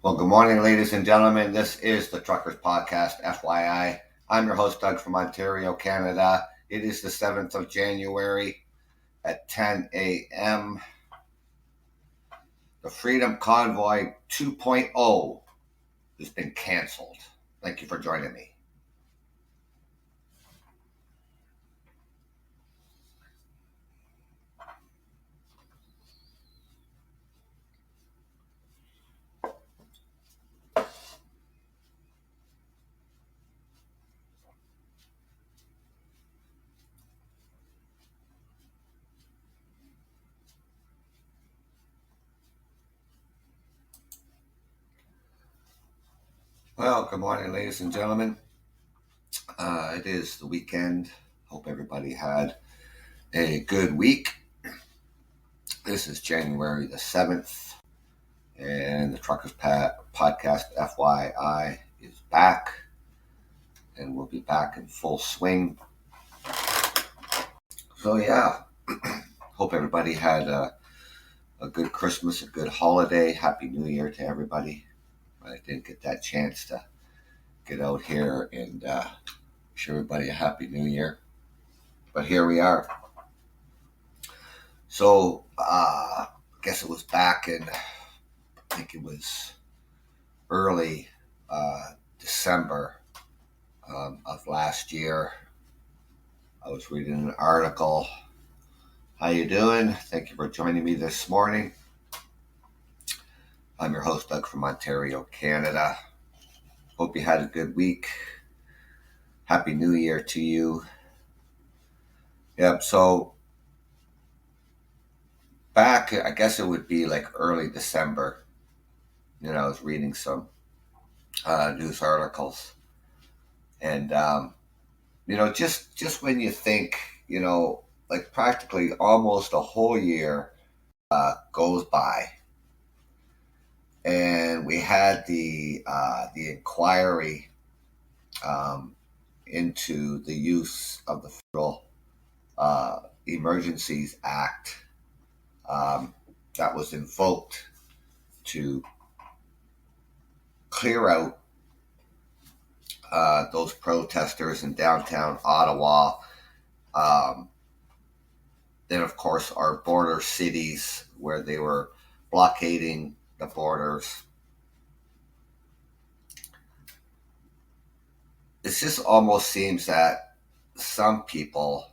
Well, good morning, ladies and gentlemen. This is the Truckers Podcast, FYI. I'm your host, Doug, from Ontario, Canada. It is the 7th of January at 10 a.m. The Freedom Convoy 2.0 has been canceled. Thank you for joining me. Well, good morning, ladies and gentlemen. It is the weekend. Hope everybody had a good week. This is January the 7th, and the Truckers Podcast, FYI, is back, and we'll be back in full swing. So, yeah, hope everybody had a good Christmas, a good holiday. Happy New Year to everybody. I didn't get that chance to get out here and wish everybody a Happy New Year. But here we are. So, I guess it was back in, I think it was early December of last year. I was reading an article. How you doing? Thank you for joining me this morning. I'm your host, Doug, from Ontario, Canada. Hope you had a good week. Happy New Year to you. Yep, so back, I guess it would be like early December, I was reading some news articles. And, just when you think, like practically almost a whole year goes by. And we had the inquiry into the use of the Federal Emergencies Act that was invoked to clear out those protesters in downtown Ottawa. Then, of course, our border cities where they were blockading the borders. It just almost seems that some people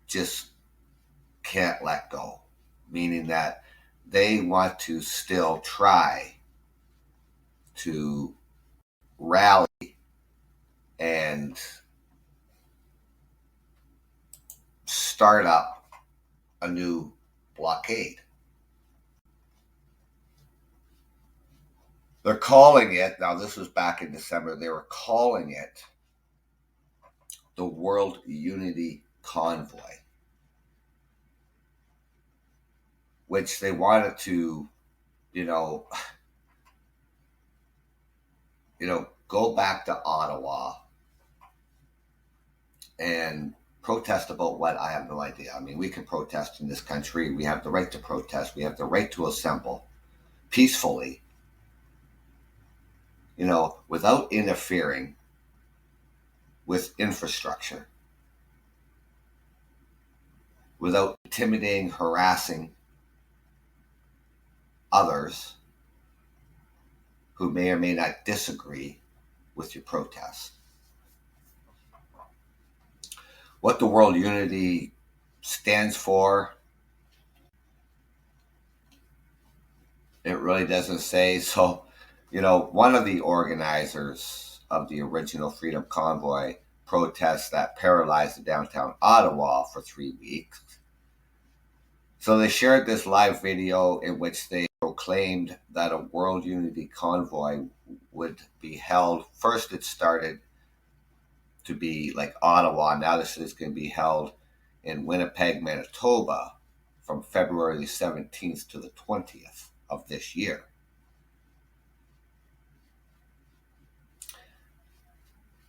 just can't let go, meaning that they want to still try to rally and start up a new blockade. They're calling it, now this was back in December, they were calling it the World Unity Convoy, which they wanted to, go back to Ottawa and protest about what? I have no idea. I mean, we can protest in this country. We have the right to protest. We have the right to assemble peacefully, without interfering with infrastructure, without intimidating, harassing others who may or may not disagree with your protest. What the World Unity stands for, it really doesn't say. So, one of the organizers of the original Freedom Convoy protests that paralyzed the downtown Ottawa for 3 weeks. So they shared this live video in which they proclaimed that a World Unity Convoy would be held. First, it started to be like Ottawa. Now this is going to be held in Winnipeg, Manitoba from February the 17th to the 20th of this year.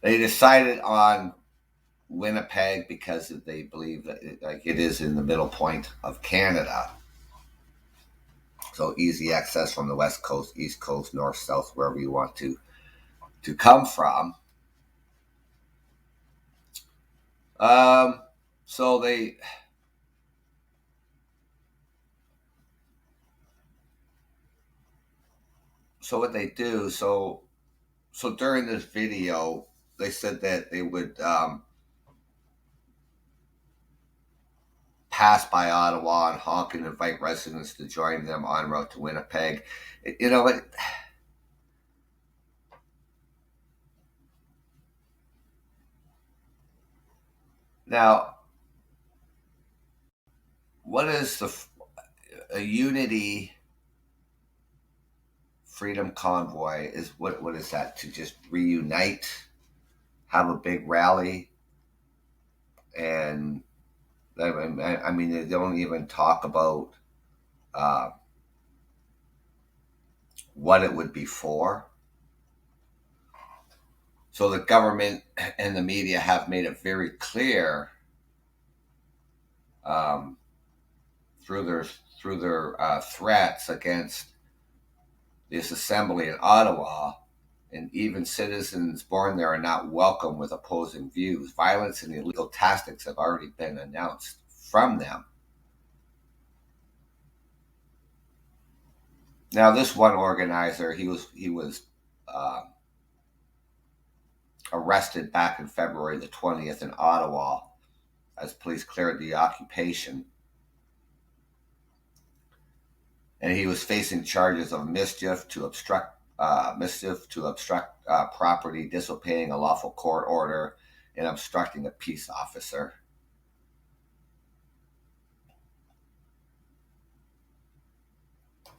They decided on Winnipeg because they believe that it is in the middle point of Canada. So easy access from the west coast, east coast, north, south, wherever you want to come from. Um, so they so what they do so during this video they said that they would pass by Ottawa and honk and invite residents to join them en route to Winnipeg. You know what? Now, what is a unity freedom convoy? Is what is that? To just reunite, have a big rally, and I mean they don't even talk about uh, what it would be for. So the government and the media have made it very clear um, through their threats against this assembly in Ottawa, and even citizens born there are not welcome with opposing views. Violence and illegal tactics have already been announced from them. Now, this one organizer, he was uh, arrested back in February the 20th in Ottawa as police cleared the occupation, and he was facing charges of mischief to obstruct property, disobeying a lawful court order, and obstructing a peace officer.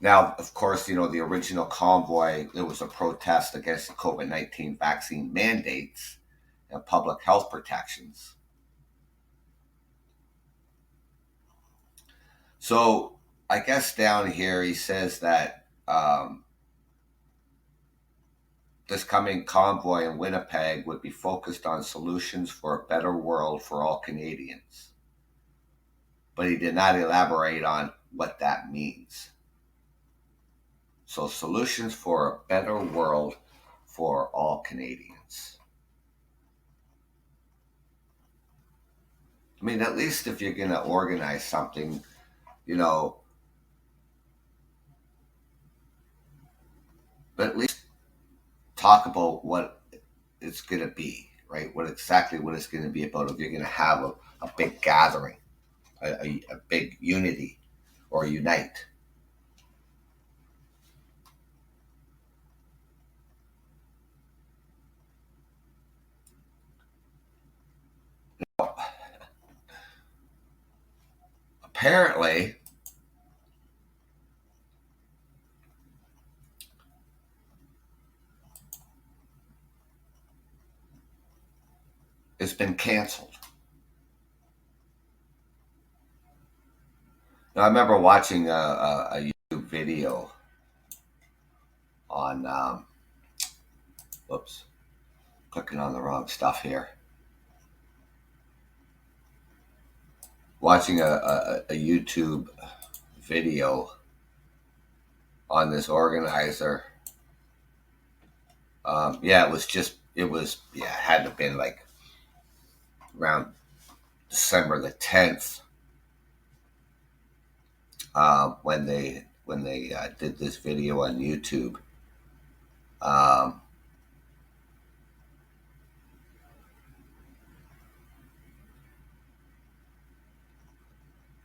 Now, of course, the original convoy, it was a protest against the COVID-19 vaccine mandates and public health protections. So I guess down here he says that this coming convoy in Winnipeg would be focused on solutions for a better world for all Canadians. But he did not elaborate on what that means. So, solutions for a better world for all Canadians. I mean, at least if you're going to organize something, but at least talk about what it's going to be, right? What it's going to be about. If you're going to have a big gathering, a big unity or unite. Apparently, it's been canceled. Now, I remember watching a YouTube video on, whoops, clicking on the wrong stuff here. Watching a YouTube video on this organizer. It had to have been like around December the 10th when they did this video on YouTube.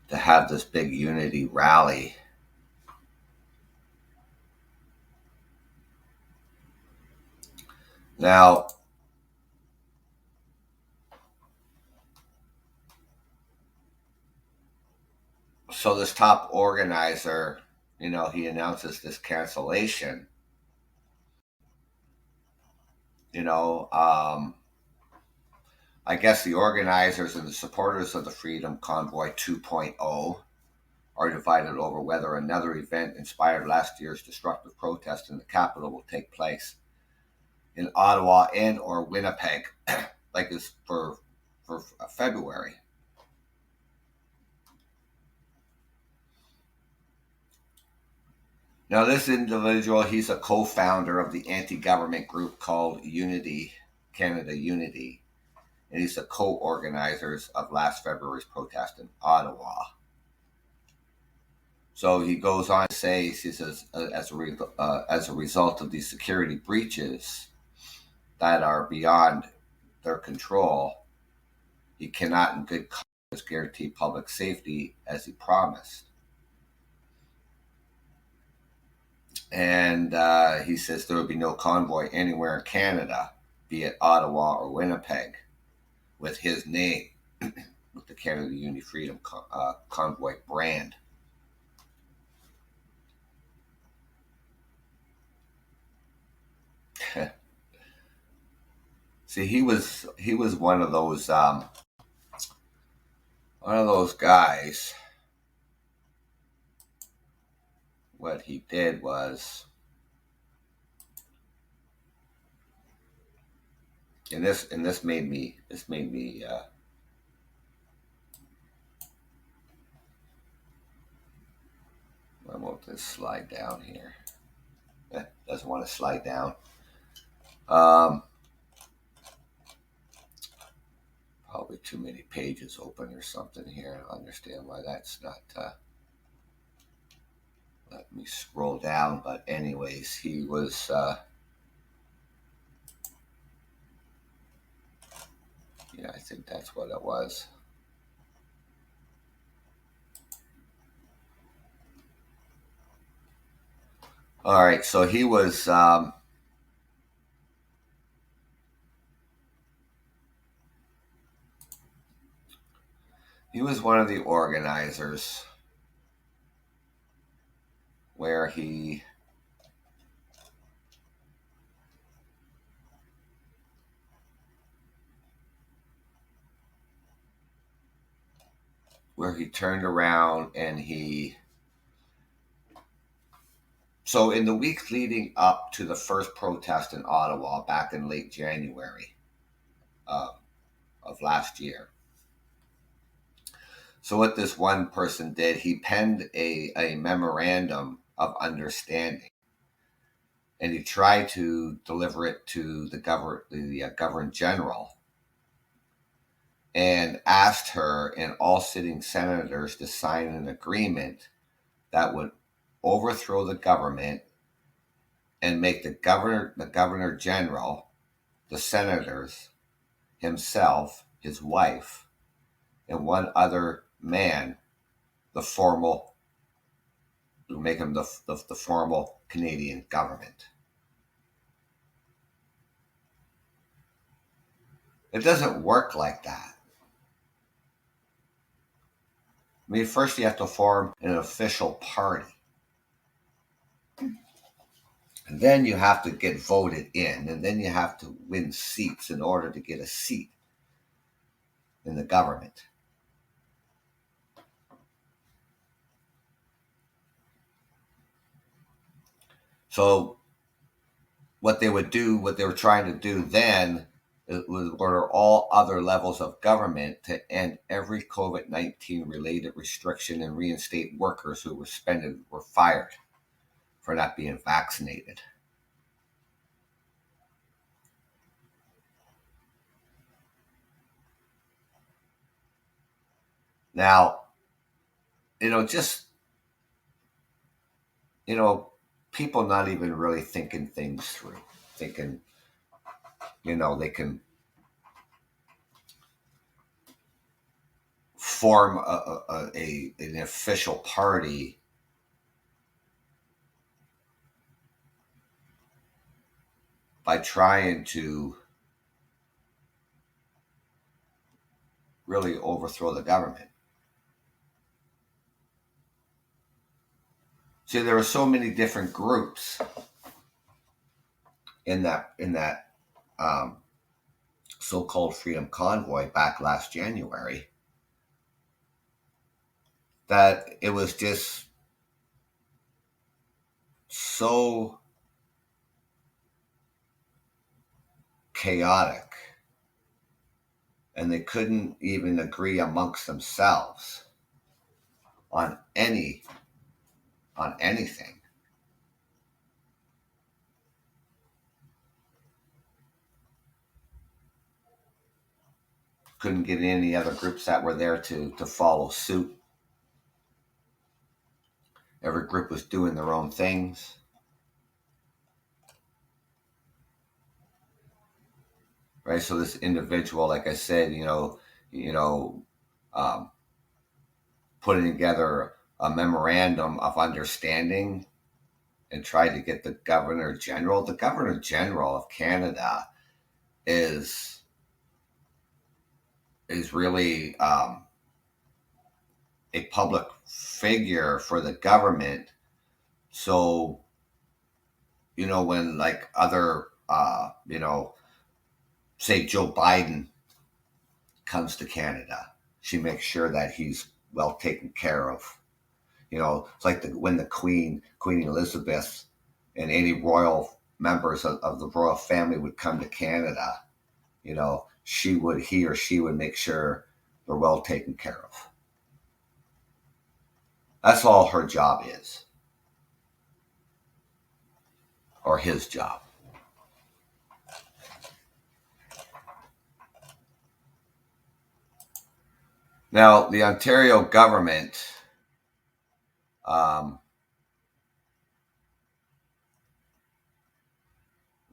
To have this big unity rally. Now, so this top organizer, he announces this cancellation. I guess the organizers and the supporters of the Freedom Convoy 2.0 are divided over whether another event inspired last year's destructive protest in the capital will take place in Ottawa and or Winnipeg, like this for February. Now, this individual, he's a co-founder of the anti-government group called Unity, Canada Unity, and he's the co-organizers of last February's protest in Ottawa. So he goes on to say, he says, as a result of these security breaches that are beyond their control, he cannot in good conscience guarantee public safety as he promised. And he says there will be no convoy anywhere in Canada, be it Ottawa or Winnipeg, with his name, with the Canada Unity Freedom Convoy brand. See, he was one of those guys. What he did was, and this made me I want this slide down here. Doesn't want to slide down. Probably too many pages open or something here. I don't understand why that's not. Let me scroll down. But anyways, he was. Yeah, I think that's what it was. All right, so he was. He was one of the organizers where he turned around and so in the week leading up to the first protest in Ottawa back in late January of last year. So what this one person did, he penned a memorandum of understanding, and he tried to deliver it to the Governor General, and asked her and all sitting senators to sign an agreement that would overthrow the government and make the Governor General, the senators, himself, his wife, and one other man, make him the formal Canadian government. It doesn't work like that. I mean, first you have to form an official party. And then you have to get voted in, and then you have to win seats in order to get a seat in the government. So what they were trying to do then was order all other levels of government to end every COVID-19 related restriction and reinstate workers who were fired for not being vaccinated. Now, people not even really thinking things through, thinking, they can form an official party by trying to really overthrow the government. See, there were so many different groups in that so-called Freedom Convoy back last January that it was just so chaotic, and they couldn't even agree amongst themselves on anything. couldn't get any other groups that were there to follow suit. Every group was doing their own things. Right. So this individual, like I said, um, putting together a memorandum of understanding and tried to get the Governor General. The Governor General of Canada is really a public figure for the government. So, when like other, say Joe Biden comes to Canada, she makes sure that he's well taken care of. It's like when the Queen Elizabeth, and any royal members of the royal family would come to Canada. He or she would make sure they're well taken care of. That's all her job is, or his job. Now, the Ontario government um,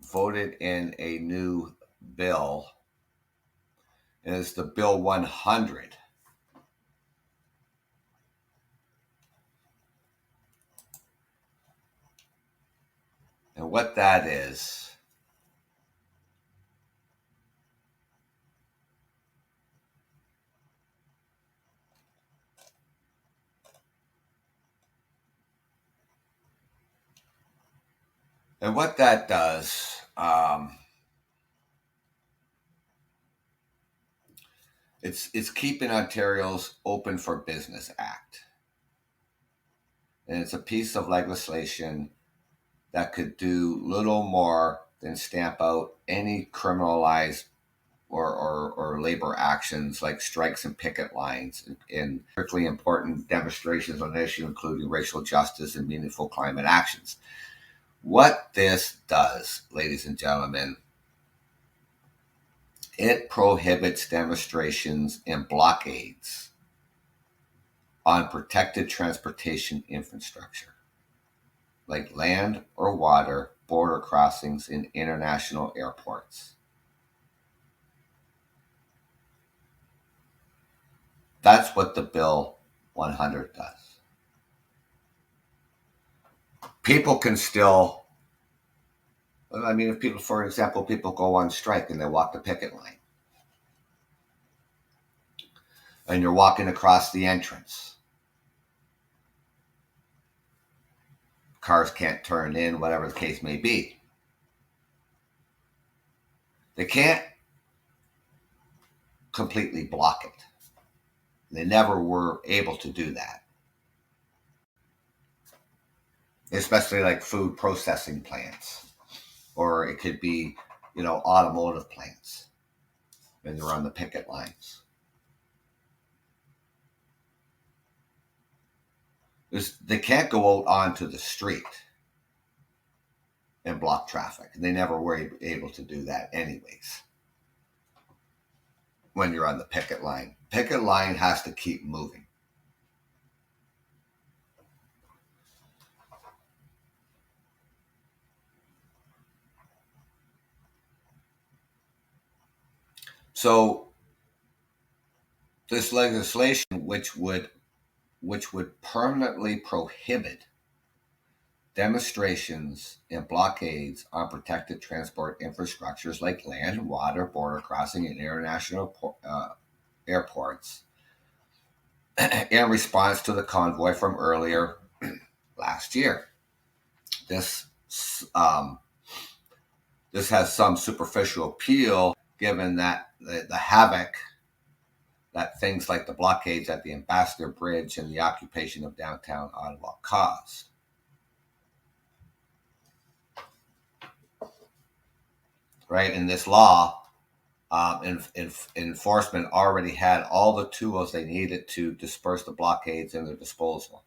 voted in a new bill, and it's the Bill 100. And what that is, does, it's keeping Ontario's Open for Business Act. And it's a piece of legislation that could do little more than stamp out any criminalized or labor actions like strikes and picket lines in critically important demonstrations on an issue, including racial justice and meaningful climate actions. What this does, ladies and gentlemen, it prohibits demonstrations and blockades on protected transportation infrastructure, like land or water, border crossings, and international airports. That's what the Bill 100 does. People can still, if people, for example, people go on strike and they walk the picket line, and you're walking across the entrance, cars can't turn in, whatever the case may be. They can't completely block it. They never were able to do that. Especially like food processing plants, or it could be, automotive plants, when they're on the picket lines. They can't go out onto the street and block traffic. They never were able to do that anyways. When you're on the picket line has to keep moving. So this legislation, which would permanently prohibit demonstrations and blockades on protected transport infrastructures like land, water, border crossing, and international airports, in response to the convoy from earlier last year. This this has some superficial appeal, given that the havoc that things like the blockades at the Ambassador Bridge and the occupation of downtown Ottawa caused. Right? In this law, enforcement already had all the tools they needed to disperse the blockades in their disposal.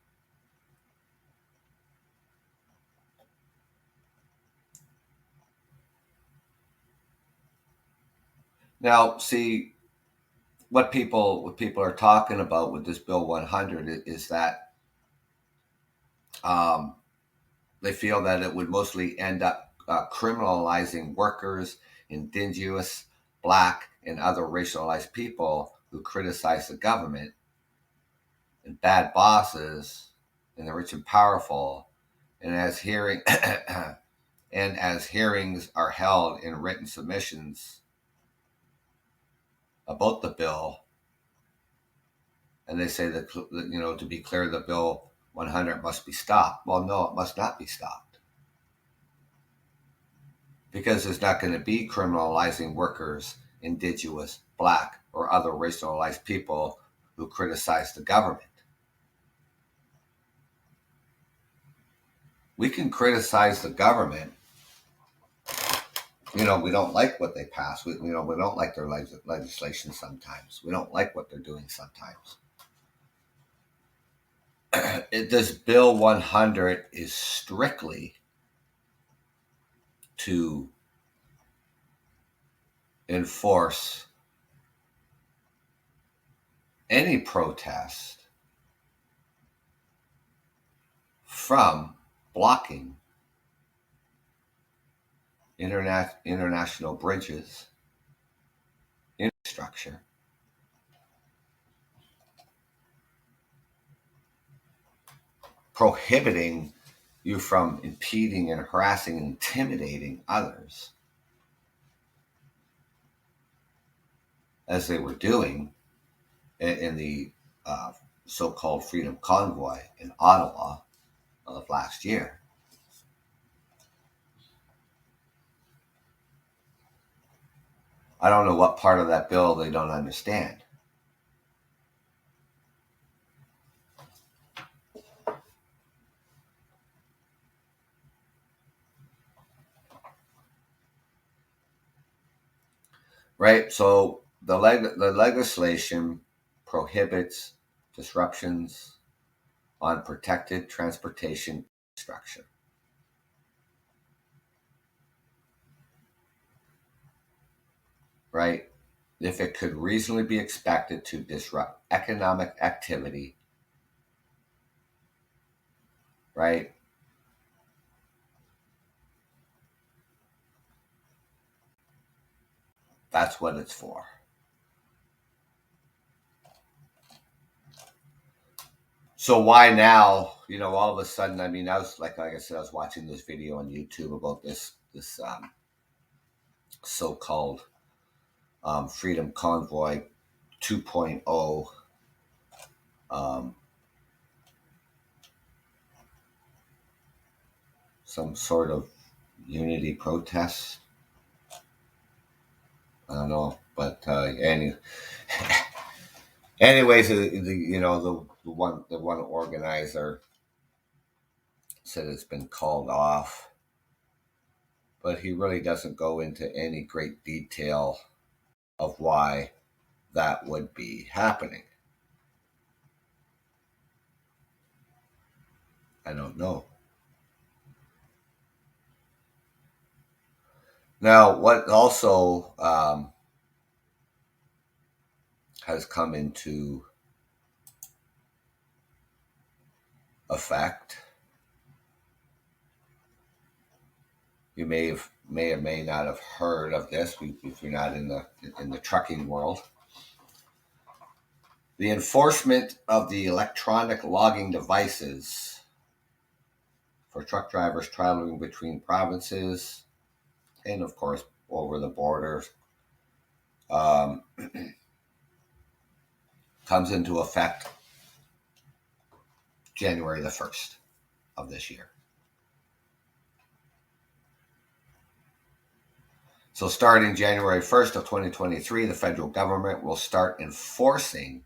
Now, see, what people are talking about with this Bill 100 is that um, they feel that it would mostly end up criminalizing workers, indigenous, black, and other racialized people who criticize the government, and bad bosses, and the rich and powerful. And as hearings are held in written submissions about the bill, and they say that, to be clear, the bill 100 must be stopped. Well, no, it must not be stopped, because it's not going to be criminalizing workers, indigenous, black, or other racialized people who criticize the government. We can criticize the government. We don't like what they pass. We don't like their legislation sometimes. We don't like what they're doing sometimes. This Bill 100 is strictly to enforce any protest from blocking international bridges, infrastructure, prohibiting you from impeding and harassing and intimidating others, as they were doing in the so-called Freedom Convoy in Ottawa of last year. I don't know what part of that bill they don't understand. Right? So the legislation prohibits disruptions on protected transportation infrastructure. Right? If it could reasonably be expected to disrupt economic activity, right? That's what it's for. So why now? All of a sudden, I was like I said, I was watching this video on YouTube about this so-called Freedom Convoy 2.0, some sort of unity protest. I don't know, but anyways, the one organizer said it's been called off, but he really doesn't go into any great detail of why that would be happening. I don't know. Now, what also has come into effect, you may or may not have heard of this if you're not in the trucking world. The enforcement of the electronic logging devices for truck drivers traveling between provinces and, of course, over the borders comes into effect January the 1st of this year. So starting January 1st of 2023, the federal government will start enforcing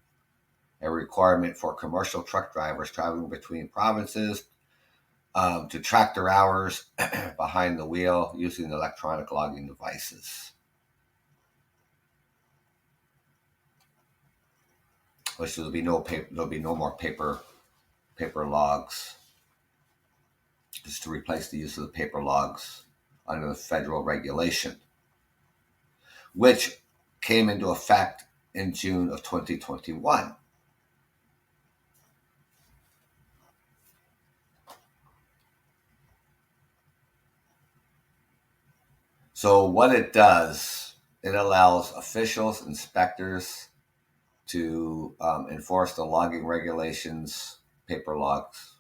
a requirement for commercial truck drivers traveling between provinces to track their hours behind the wheel using electronic logging devices, which there'll be no more paper logs, just to replace the use of the paper logs under the federal regulation, which came into effect in June of 2021. So what it does, it allows officials, inspectors to enforce the logging regulations, paper logs,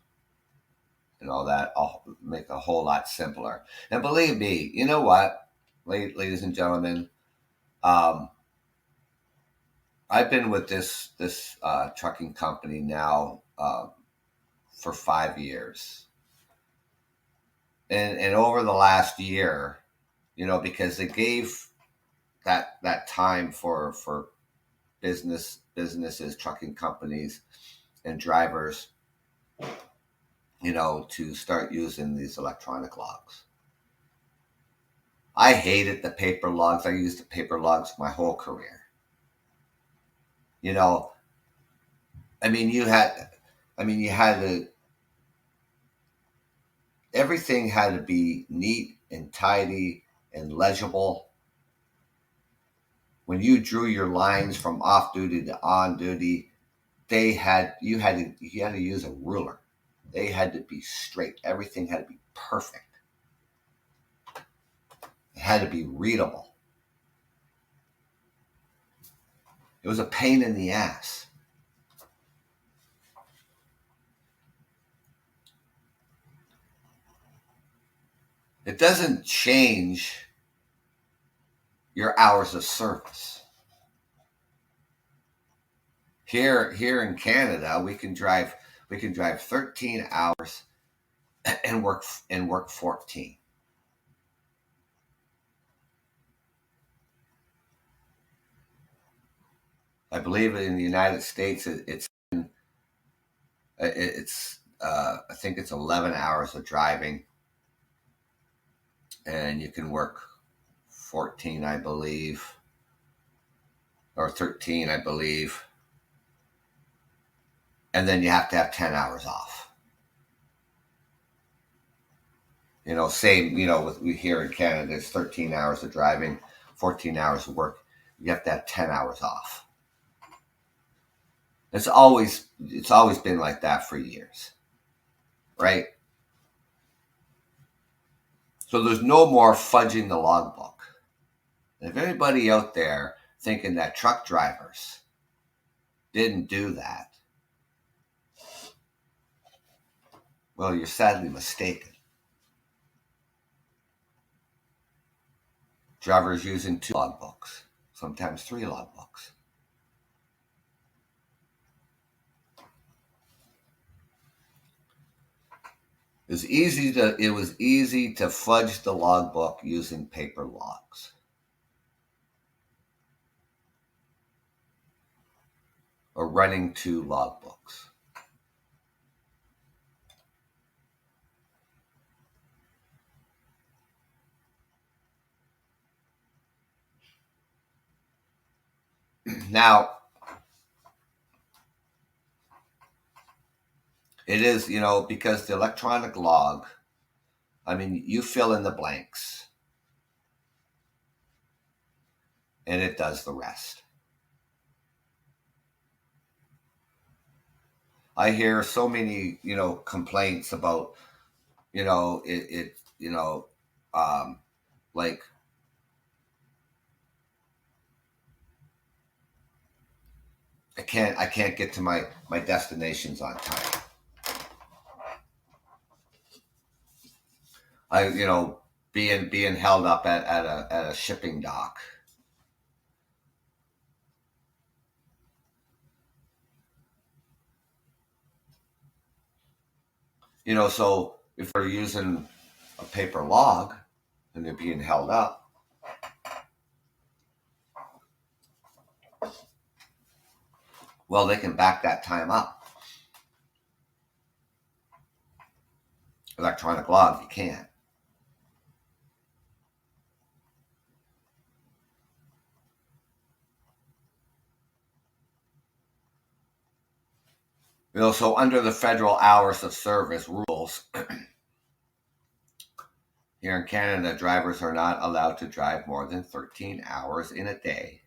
and all that. I'll make a whole lot simpler. And believe me, you know what, ladies and gentlemen, um, I've been with this trucking company now for 5 years, and over the last year, because they gave that time for businesses, trucking companies, and drivers, to start using these electronic logs. I hated the paper logs. I used the paper logs my whole career. You know, I mean, you had to, everything had to be neat and tidy and legible. When you drew your lines from off duty to on duty, you had to use a ruler. They had to be straight. Everything had to be perfect. It had to be readable. It was a pain in the ass. It doesn't change your hours of service. Here in Canada, we can drive 13 hours and work 14. I believe in the United States it's I think it's 11 hours of driving, and you can work 14, I believe, or 13, I believe, and then you have to have 10 hours off. Same, with we here in Canada, it's 13 hours of driving, 14 hours of work. You have to have 10 hours off. It's always been like that for years, right? So there's no more fudging the logbook. And if anybody out there thinking that truck drivers didn't do that, well, you're sadly mistaken. Drivers using 2 logbooks, sometimes 3 logbooks. It was easy to fudge the logbook using paper logs, or running 2 logbooks. Now, it is, because the electronic log, I mean, you fill in the blanks and it does the rest. I hear so many, complaints about, like, I can't get to my destinations on time. Being held up at a shipping dock. So if they're using a paper log and they're being held up, well, they can back that time up. Electronic log, you can't. So under the federal hours of service rules, here in Canada, drivers are not allowed to drive more than 13 hours in a day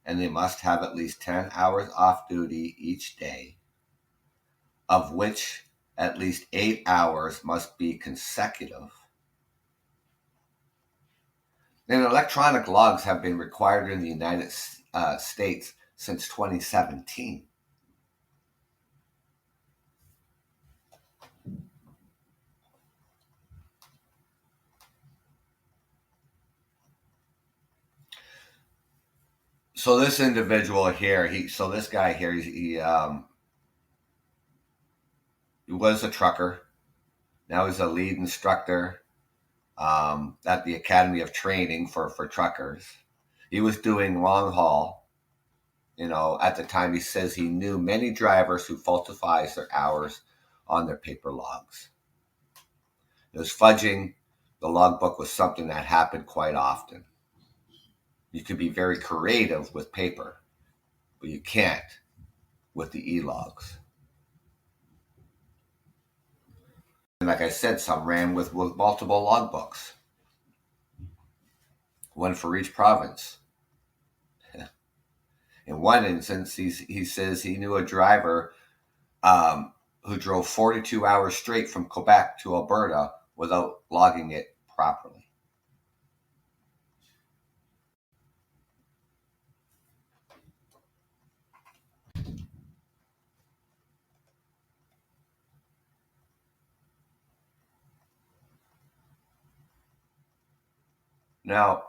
and they must have at least 10 hours off duty each day, of which at least 8 hours must be consecutive. And electronic logs have been required in the United States since 2017. So this individual here, this guy here, he was a trucker. Now he's a lead instructor at the Academy of Training for truckers. He was doing long haul. At the time, he says he knew many drivers who falsifies their hours on their paper logs. This fudging the logbook was something that happened quite often. You can be very creative with paper, but you can't with the e-logs. And like I said, some ran with multiple logbooks, one for each province. In one instance, he says he knew a driver who drove 42 hours straight from Quebec to Alberta without logging it properly. Now,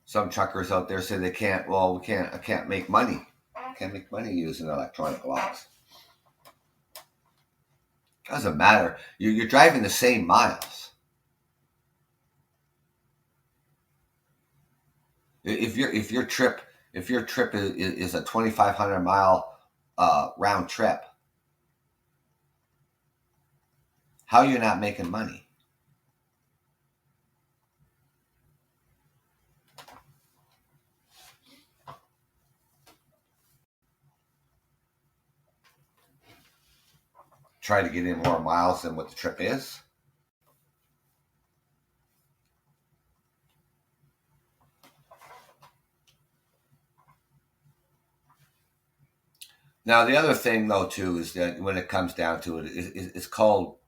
some truckers out there say they can't. Well, I can't make money. I can't make money using electronic logs. Doesn't matter. You're driving the same miles. If your trip is a 2,500 mile round trip, how are you not making money? Try to get in more miles than what the trip is. Now, the other thing, though, too, is that when it comes down to it, it's called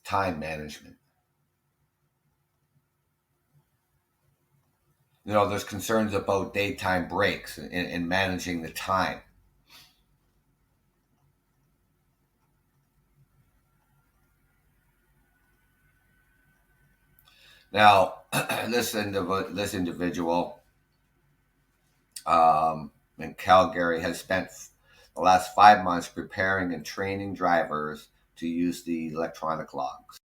time management. There's concerns about daytime breaks and managing the time. Now, this individual in Calgary has spent the last 5 months preparing and training drivers to use the electronic logs.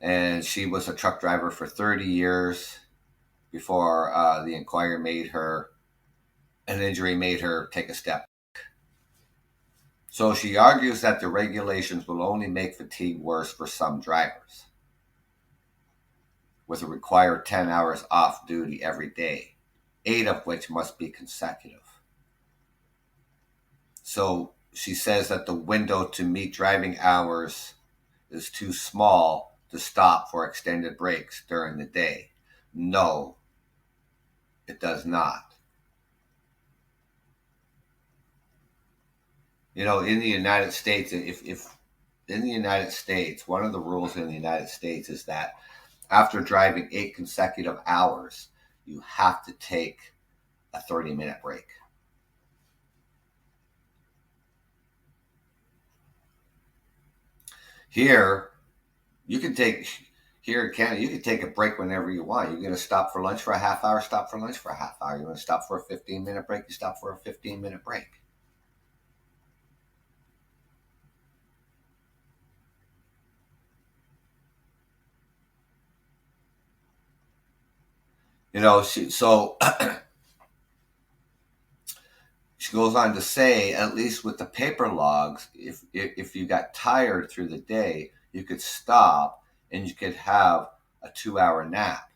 And she was a truck driver for 30 years before the Inquirer made her an injury, made her take a step back. So she argues that the regulations will only make fatigue worse for some drivers, with a required 10 hours off duty every day, 8 of which must be consecutive. So she says that the window to meet driving hours is too small to stop for extended breaks during the day. No, it does not. In the United States, if in the United States, one of the rules in the United States is that after driving 8 consecutive hours, you have to take a 30-minute break. Here in Canada, you can take a break whenever you want. You're going to stop for lunch for a half hour, stop for lunch for a half hour. You want to stop for a 15-minute break, you stop for a 15-minute break. So she goes on to say, at least with the paper logs, if you got tired through the day, you could stop and you could have a 2-hour nap.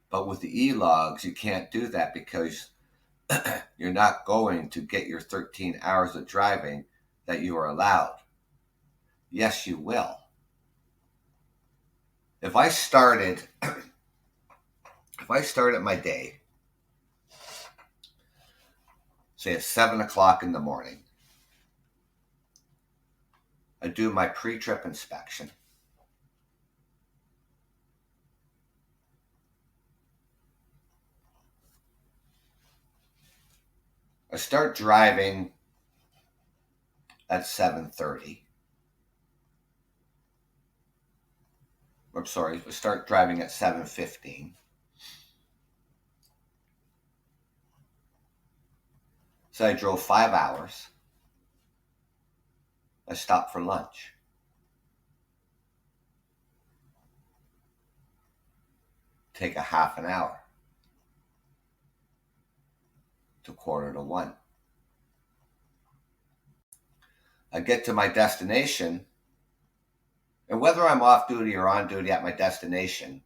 But with the e-logs, you can't do that because you're not going to get your 13 hours of driving that you are allowed. Yes, you will. If I started, if I started my day, say at 7 o'clock in the morning, I do my pre-trip inspection. I start driving at 7:30. I'm sorry, I start driving at 7:15. So I drove 5 hours. I stopped for lunch. Take a half an hour to 1:45. I get to my destination, and whether I'm off duty or on duty at my destination,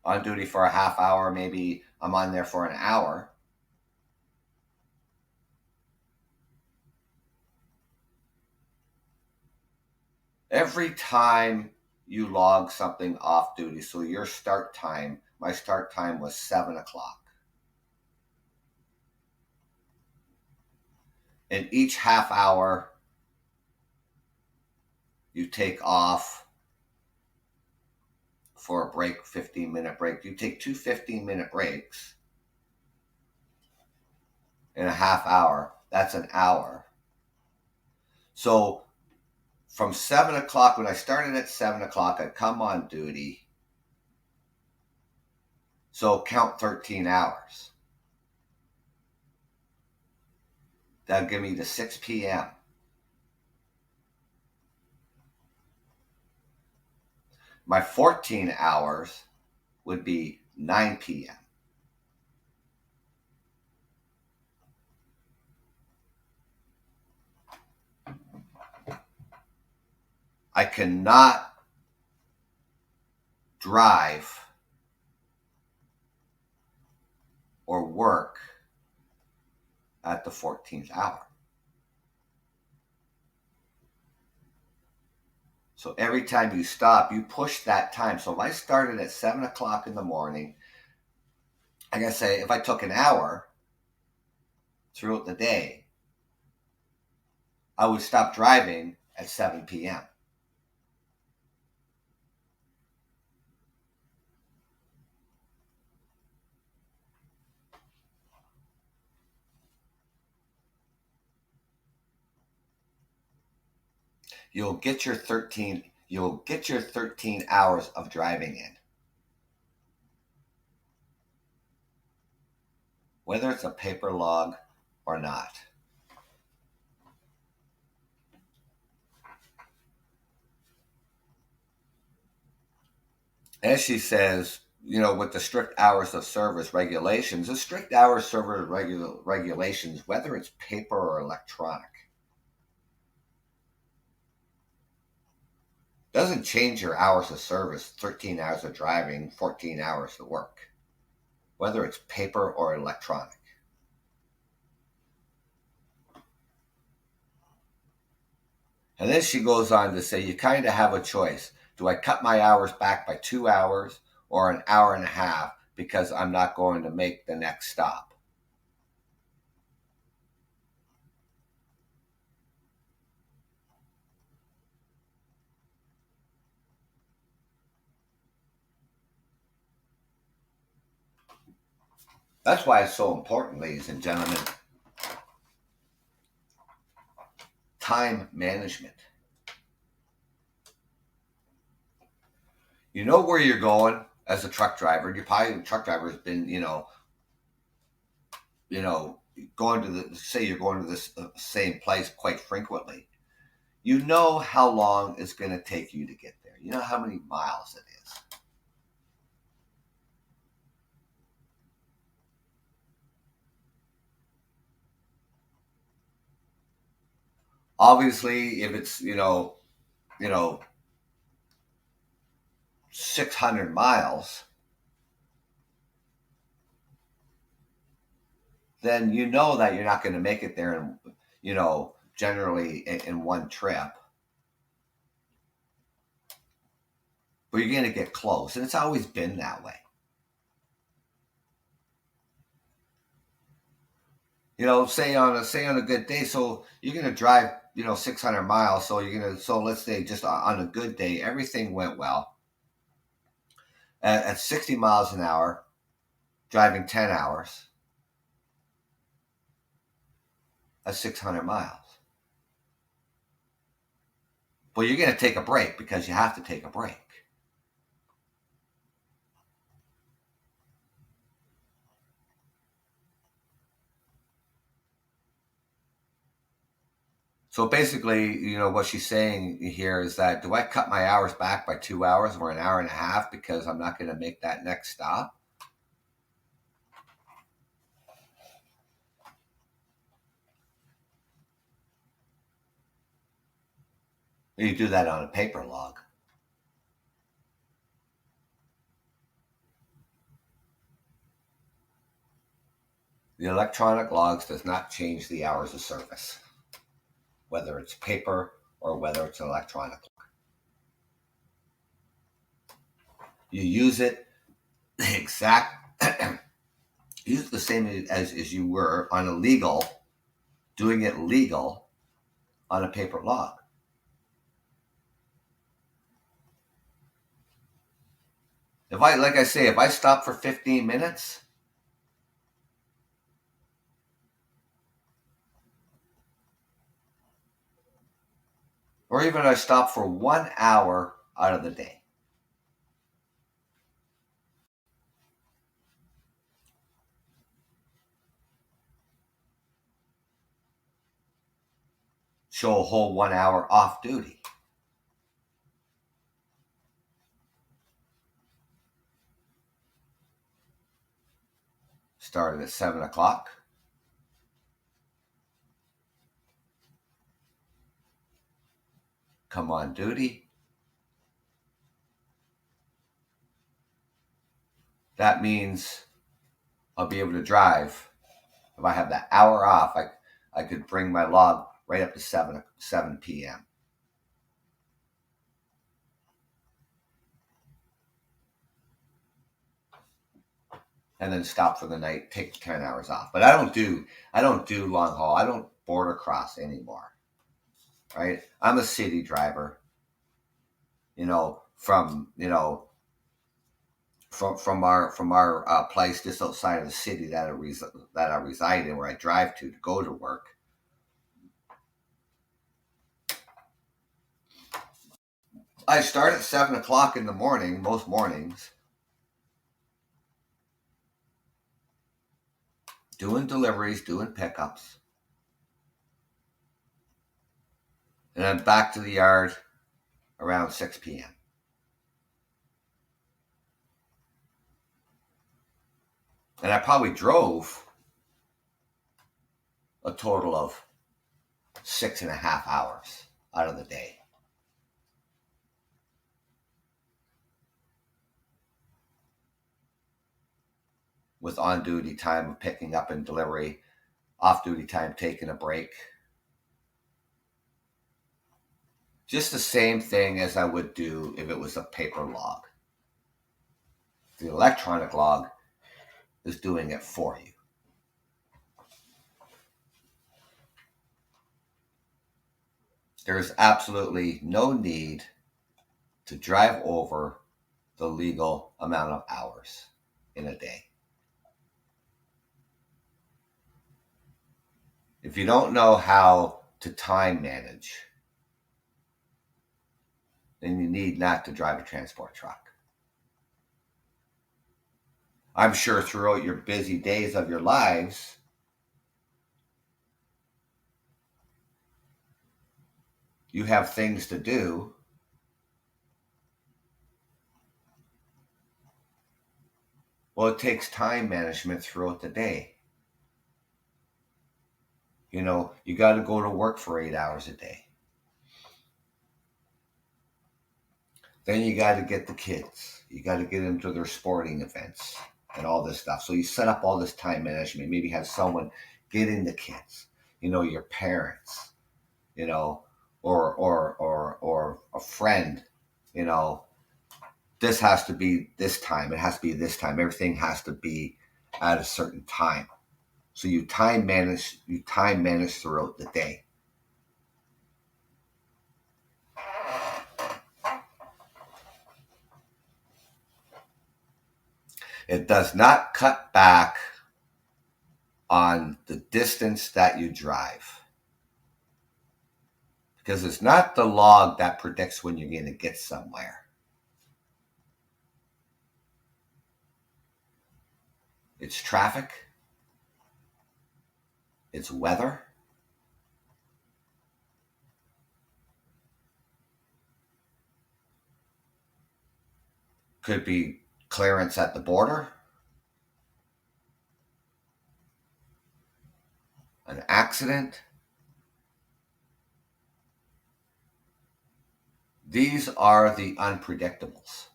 on duty for a half hour, maybe I'm on there for an hour, every time you log something off duty, so your start time, my start time was 7 o'clock. And each half hour you take off for a break, 15-minute break. You take two 15-minute breaks in a half hour. That's an hour. So from 7 o'clock, when I started at 7 o'clock, I'd come on duty. So count 13 hours. That'll give me to 6 p.m. My 14 hours would be 9 p.m. I cannot drive or work at the 14th hour. So every time you stop, you push that time. So if I started at 7 o'clock in the morning, I gotta say, if I took an hour throughout the day, I would stop driving at 7 p.m. You'll get your 13 hours of driving in. Whether it's a paper log or not. As she says, with the strict hours of service regulations, the strict hours of service regulations, whether it's paper or electronic, doesn't change your hours of service, 13 hours of driving, 14 hours of work, whether it's paper or electronic. And then she goes on to say, you kind of have a choice. Do I cut my hours back by 2 hours or an hour and a half because I'm not going to make the next stop? That's why it's so important, ladies and gentlemen. Time management. You know where you're going as a truck driver. Your truck driver has been, going to say you're going to this same place quite frequently. You know how long it's going to take you to get there. You know how many miles it is. Obviously, if it's, 600 miles, then you know that you're not going to make it there generally in one trip. but you're going to get close. And it's always been that way. Say on a good day, so you're going to drive 600 miles. So let's say just on a good day, everything went well. At 60 miles an hour, driving 10 hours, that's 600 miles. Well, you're going to take a break because you have to take a break. So basically, what she's saying here is that, do I cut my hours back by 2 hours or an hour and a half because I'm not going to make that next stop? You do that on a paper log. The electronic logs does not change the hours of service, whether it's paper or whether it's electronic. You use it the exact, use the same as you were on a legal, doing it legal on a paper log. If I stop for 15 minutes, or even I stop for 1 hour out of the day, show a whole 1 hour off duty. Started at 7 o'clock. Come on duty. That means I'll be able to drive. If I have that hour off, I could bring my log right up to 7 p.m. And then stop for the night, take 10 hours off. But I don't do long haul. I don't border cross anymore. Right? I'm a city driver. From our place just outside of the city that I reside in, where I drive to go to work. I start at 7 o'clock in the morning most mornings, doing deliveries, doing pickups, and I'm back to the yard around 6 p.m. And I probably drove a total of 6.5 hours out of the day. With on-duty time of picking up and delivery, off-duty time taking a break. Just the same thing as I would do if it was a paper log. The electronic log is doing it for you. There's absolutely no need to drive over the legal amount of hours in a day. If you don't know how to time manage, then you need not to drive a transport truck. I'm sure throughout your busy days of your lives, you have things to do. Well, it takes time management throughout the day. You got to go to work for 8 hours a day. Then you got to get the kids. You got to get them to their sporting events and all this stuff. So you set up all this time management. Maybe have someone getting the kids. Your parents. Or a friend. this has to be this time. It has to be this time. Everything has to be at a certain time. So you time manage throughout the day. It does not cut back on the distance that you drive. Because it's not the log that predicts when you're going to get somewhere. It's traffic. It's weather. Could be clearance at the border. An accident. These are the unpredictables.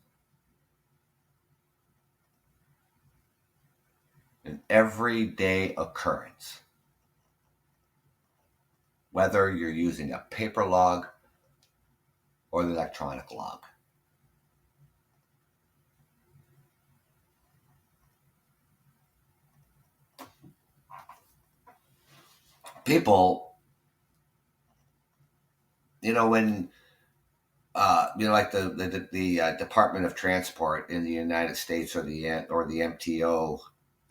An everyday occurrence. Whether you're using a paper log or the electronic log. People, when like the Department of Transport in the United States or the MTO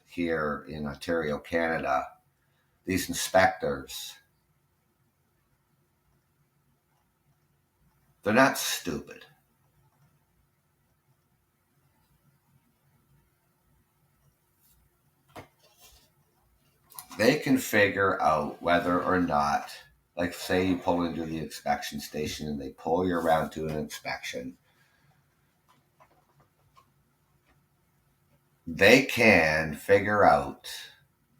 here in Ontario, Canada, these inspectors, they're not stupid. They can figure out whether or not, like say you pull into the inspection station and they pull you around to an inspection, they can figure out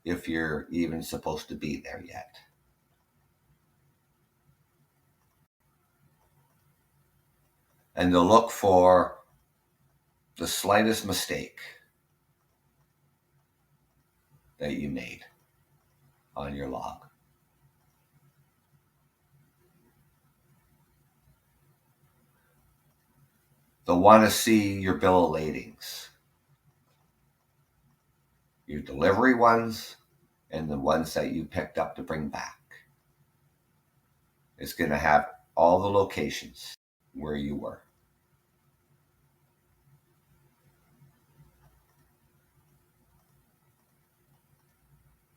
if you're even supposed to be there yet. And they'll look for the slightest mistake that you made on your log. They'll want to see your bill of ladings, your delivery ones, and the ones that you picked up to bring back. It's going to have all the locations where you were.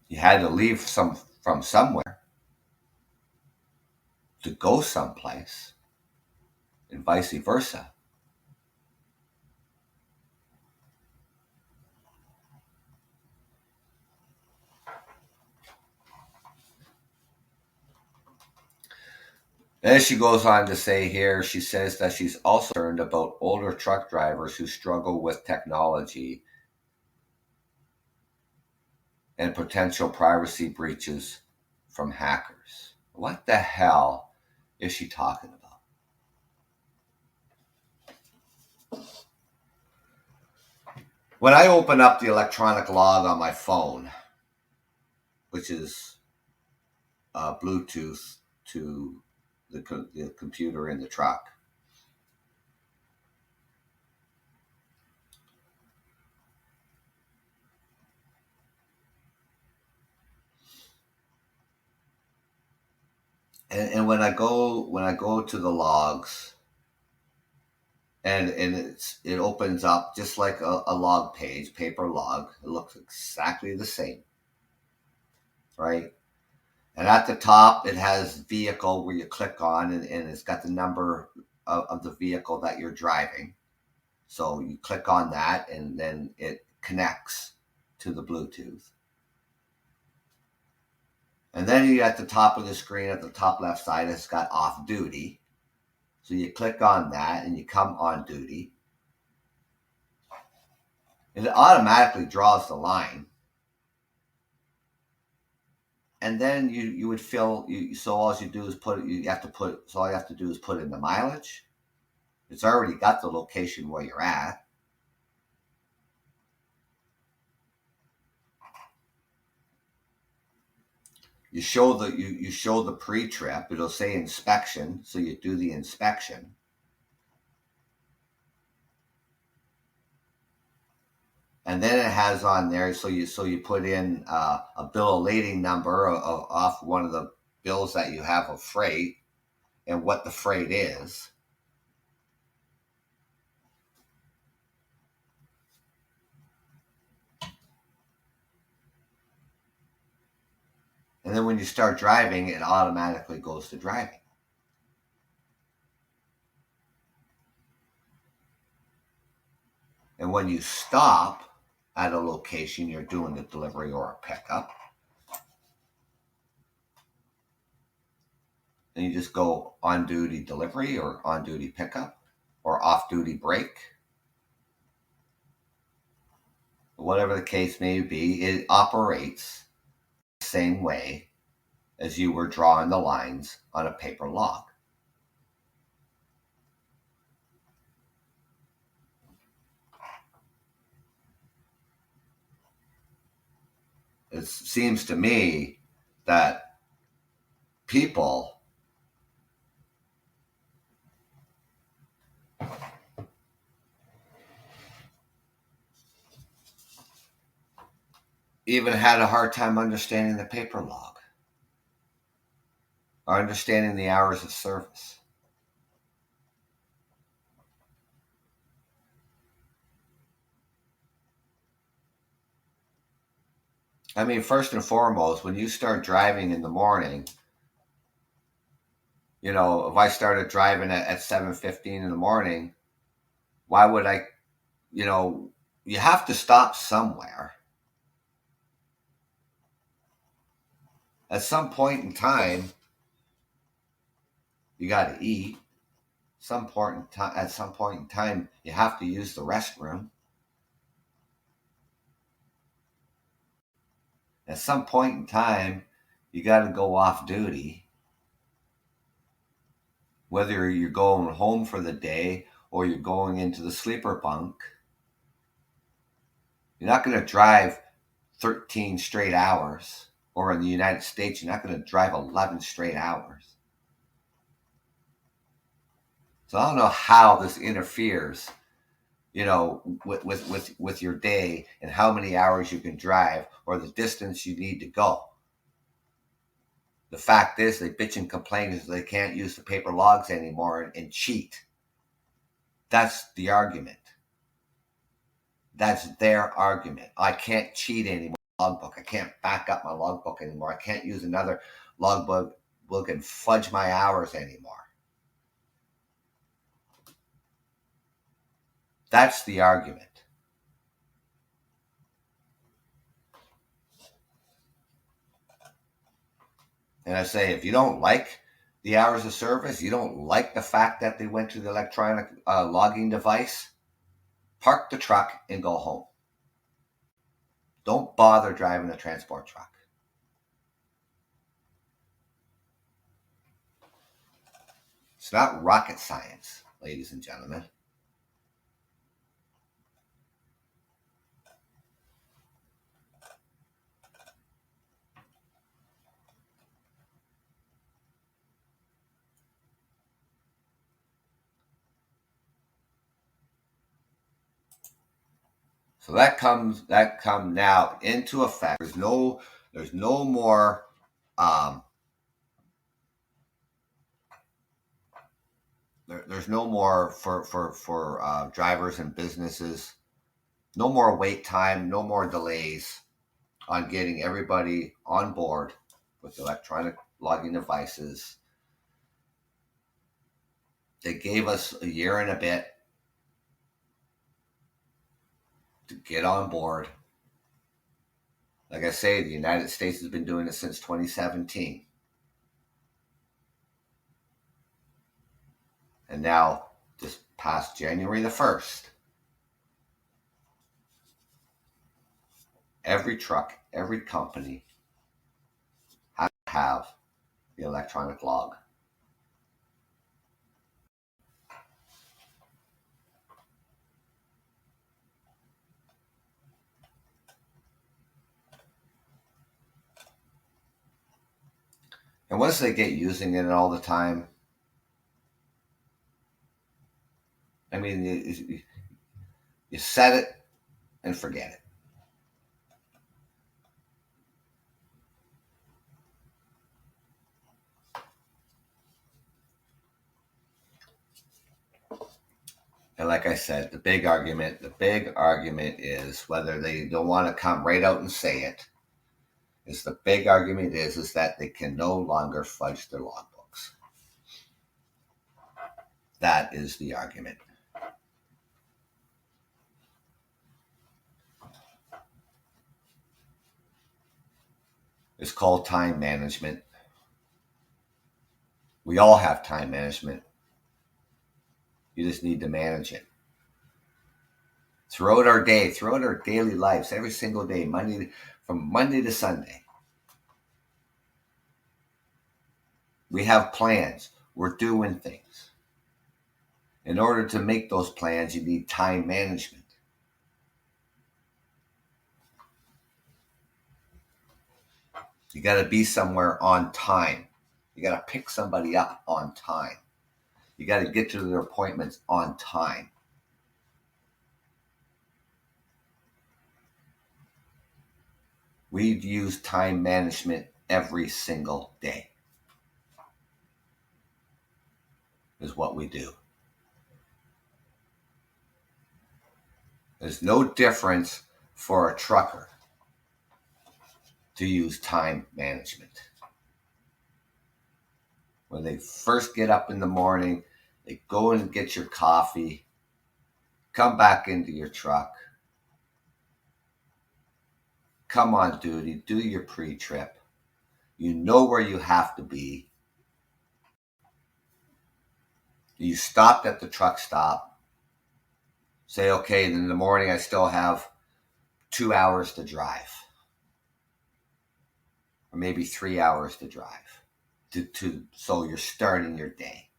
You had to leave from somewhere to go someplace, and vice versa. Then she goes on to say here, she says that she's also concerned about older truck drivers who struggle with technology and potential privacy breaches from hackers. What the hell is she talking about? When I open up the electronic log on my phone, which is Bluetooth to the computer in the truck, and when I go to the logs, and it opens up just like a log page, paper log. It looks exactly the same, right? And at the top, it has vehicle where you click on, and it's got the number of the vehicle that you're driving. So you click on that, and then it connects to the Bluetooth. And then you at the top of the screen, at the top left side, it's got off duty. So you click on that, and you come on duty. And it automatically draws the line. And then you would fill. So all you do is put. So all you have to do is put in the mileage. It's already got the location where you're at. You show the pre-trip. It'll say inspection, so you do the inspection. and then it has on there. So you put in a bill of lading number off one of the bills that you have of freight and what the freight is. And then when you start driving, it automatically goes to driving. And when you stop at a location, you're doing a delivery or a pickup, and you just go on duty delivery or on duty pickup or off duty break, whatever the case may be, it operates the same way as you were drawing the lines on a paper log. It seems to me that people even had a hard time understanding the paper log or understanding the hours of service. I mean, first and foremost, when you start driving in the morning, if I started driving at 7:15 in the morning, why would I, you have to stop somewhere. At some point in time, you got to eat. At some point in time, you have to use the restroom. At some point in time, you got to go off duty. Whether you're going home for the day or you're going into the sleeper bunk, you're not going to drive 13 straight hours. Or in the United States, you're not going to drive 11 straight hours. So I don't know how this interferes, with your day and how many hours you can drive or the distance you need to go. The fact is, they bitch and complain because they can't use the paper logs anymore and cheat. That's the argument. That's their argument. I can't cheat anymore. Logbook. I can't back up my logbook anymore. I can't use another logbook and fudge my hours anymore. That's the argument. And I say, if you don't like the hours of service, you don't like the fact that they went to the electronic logging device, park the truck and go home. Don't bother driving a transport truck. It's not rocket science, ladies and gentlemen. So that comes now into effect. There's no more there's no more for drivers and businesses. No more wait time, no more delays on getting everybody on board with electronic logging devices. They gave us a year and a bit to get on board. Like I say, the United States has been doing it since 2017. And now, just past January the 1st, every truck, every company has to have the electronic log. And once they get using it all the time, I mean, you set it and forget it. And like I said, the big argument is whether they don't want to come right out and say it. Is the big argument is that they can no longer fudge their logbooks. That is the argument. It's called time management. We all have time management. You just need to manage it. Throughout our day, throughout our daily lives, every single day, from Monday to Sunday, we have plans. We're doing things. In order to make those plans, you need time management. You got to be somewhere on time. You got to pick somebody up on time. You got to get to their appointments on time. We use time management every single day, is what we do. There's no difference for a trucker to use time management. When they first get up in the morning, they go and get your coffee, come back into your truck, come on duty, do your pre-trip. You know where you have to be. You stopped at the truck stop. Say, okay, in the morning I still have 2 hours to drive. Or maybe 3 hours to drive. So you're starting your day.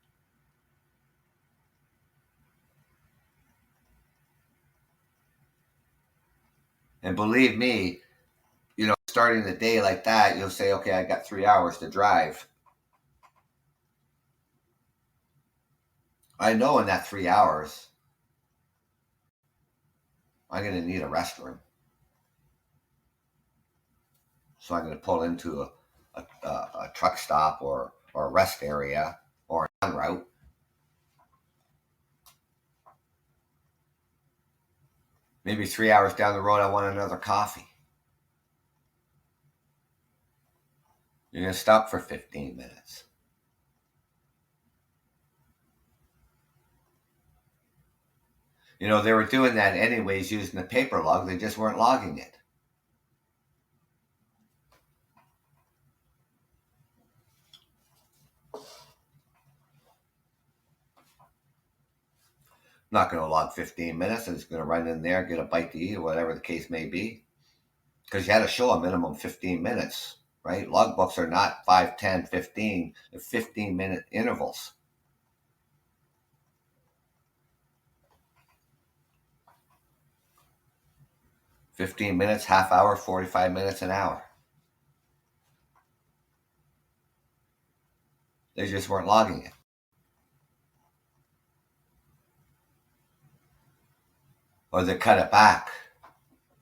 And believe me, starting the day like that, you'll say, okay, I got 3 hours to drive. I know in that 3 hours, I'm going to need a restroom. So I'm going to pull into a truck stop or a rest area or an en route. Maybe 3 hours down the road, I want another coffee. You're going to stop for 15 minutes. They were doing that anyways using the paper log. They just weren't logging it. I'm not going to log 15 minutes. I'm just going to run in there, get a bite to eat, or whatever the case may be. Because you had to show a minimum 15 minutes, right? Logbooks are not 5, 10, 15. They're 15-minute intervals. $15 minutes, half hour, 45 minutes, an hour. They just weren't logging it. Or they cut it back.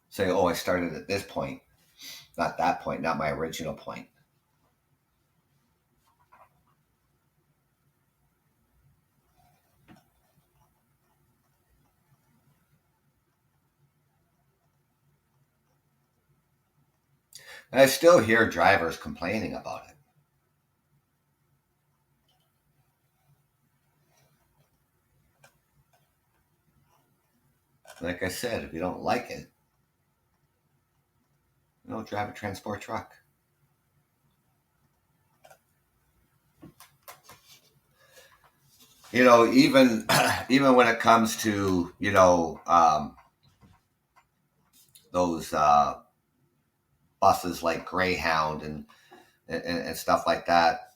Say, oh, I started at this point. Not that point, not my original point. And I still hear drivers complaining about it. Like I said, if you don't like it, don't drive a transport truck. Even even when it comes to those buses like Greyhound and stuff like that,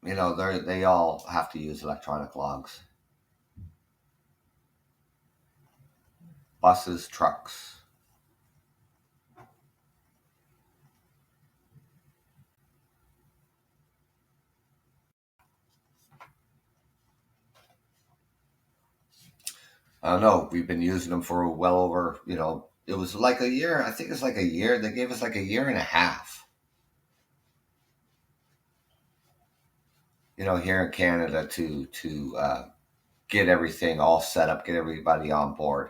they all have to use electronic logs. Buses, trucks. I don't know. We've been using them for well over, it was like a year. I think it's like a year. They gave us like a year and a half, here in Canada to get everything all set up, get everybody on board.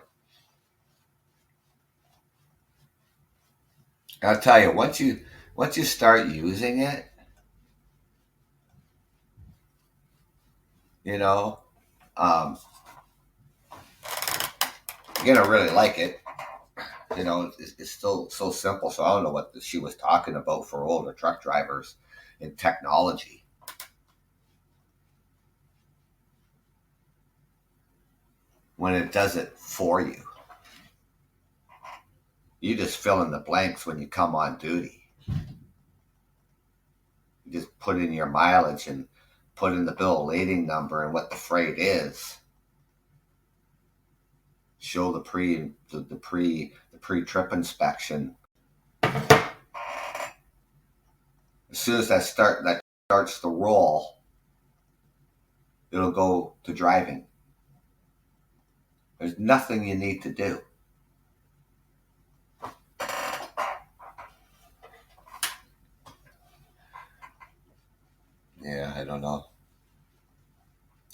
I'll tell you, once you start using it, you know, um, you're gonna really like it. It's still so simple. So I don't know what she was talking about for older truck drivers in technology. When it does it for you, you just fill in the blanks when you come on duty. You just put in your mileage and put in the bill of lading number and what the freight is. Show the pre trip inspection. As soon as that starts to roll, it'll go to driving. There's nothing you need to do. Yeah, I don't know.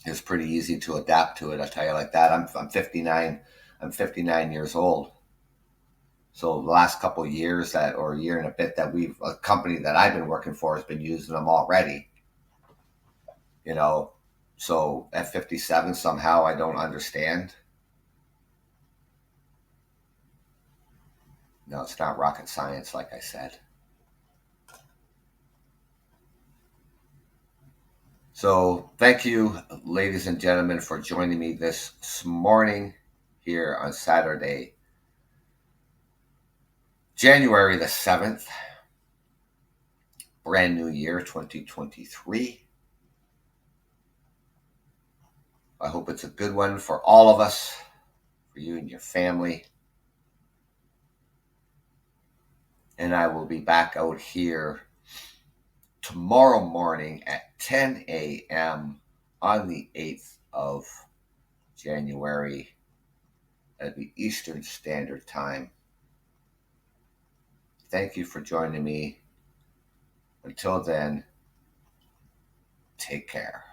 It's pretty easy to adapt to it. I'll tell you like that. I'm 59. I'm 59 years old. So the last couple of years or a year and a bit a company that I've been working for has been using them already. You know, so at 57, somehow I don't understand. No, it's not rocket science, like I said. So thank you, ladies and gentlemen, for joining me this morning here on Saturday, January the 7th, brand new year 2023. I hope it's a good one for all of us, for you and your family. And I will be back out here tomorrow morning at 10 a.m. on the 8th of January at the Eastern Standard Time. Thank you for joining me. Until then, take care.